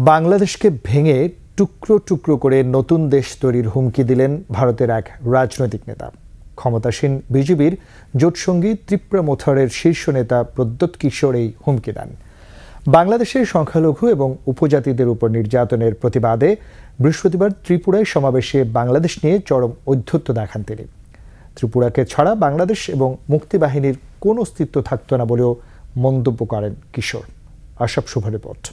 বাংলাদেশকে ভেঙে টুকরো টুকরো করে নতুন দেশ তৈরির হুমকি দিলেন ভারতের এক রাজনৈতিক নেতা। ক্ষমতাসীন বিজেপির জোটসঙ্গী ত্রিপুরা মোথারের শীর্ষ নেতা প্রদ্যোৎ কিশোর এই হুমকি দেন। বাংলাদেশের সংখ্যালঘু এবং উপজাতিদের উপর নির্যাতনের প্রতিবাদে বৃহস্পতিবার ত্রিপুরায় সমাবেশে বাংলাদেশ নিয়ে চরম ঔদ্ধত্য দেখান তিনি। ত্রিপুরাকে ছাড়া বাংলাদেশ এবং মুক্তিবাহিনীর কোনো অস্তিত্ব থাকত না বলেও মন্তব্য করেন কিশোর। আশরাফ শুভ রিপোর্ট।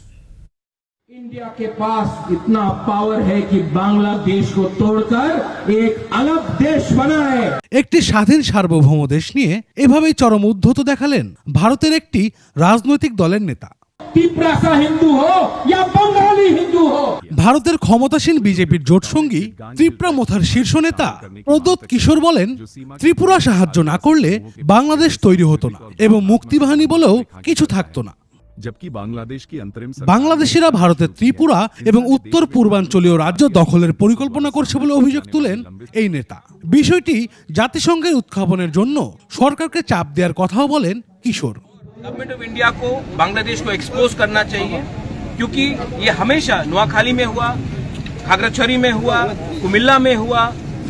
इंडिया के पास इतना पावर है कि बांग्लादेश को तोड़कर एक अलग देश बनाए। একটি স্বাধীন সার্বভৌম দেশ নিয়ে এভাবেই চরম উদ্ধত দেখালেন ভারতের একটি রাজনৈতিক দলের নেতা। त्रिपुरा का हिंदू हो या बंगाली हिंदू हो। ভারতের ক্ষমতাসীন বিজেপির জোটসঙ্গী ত্রিপুরা মোথার শীর্ষ নেতা প্রদ্যোৎ কিশোর বলেন, ত্রিপুরা সাহায্য না করলে বাংলাদেশ তৈরি হতো না এবং মুক্তিবাহিনী বলেও কিছু থাকতো না। বাংলাদেশিরা ভারতের ত্রিপুরা এবং উত্তর পূর্বাঞ্চলীয় রাজ্য দখলের পরিকল্পনা করছে বলে অভিযোগ তুলেন এই নেতা। বিষয়টি জাতিসংঘের উত্থাপনের জন্য সরকারকে চাপ দেওয়ার কথাও বলেন কিশোর। गवर्नमेंट ऑफ इंडिया को बांग्लादेश को एक्सपोज करना चाहिए, क्योंकि ये हमेशा नोआखाली में हुआ, खागराछड़ी में हुआ, कुमिल्ला में हुआ,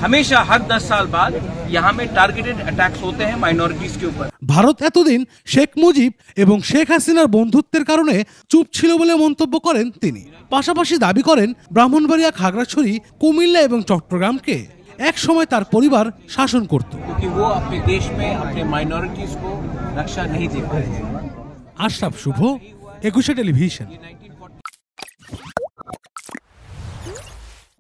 हमेशा हर 10 साल बाद यहाँ में टारगेटेड अटैक्स होते हैं माइनॉरिटीज के ऊपर। ভারত এতদিন শেখ মুজিব এবং শেখ হাসিনার বন্ধুত্বের কারণে চুপ ছিল বলে মন্তব্য করেন তিনি। পাশাপাশি দাবি করেন ব্রাহ্মণবাড়িয়া, খাগড়াছড়ি, কুমিল্লা এবং চট্টগ্রামকে এক সময় তার পরিবার শাসন করত। रक्षा नहीं दे पाए। আশরাফ শুভ, 21 টেলিভিশন।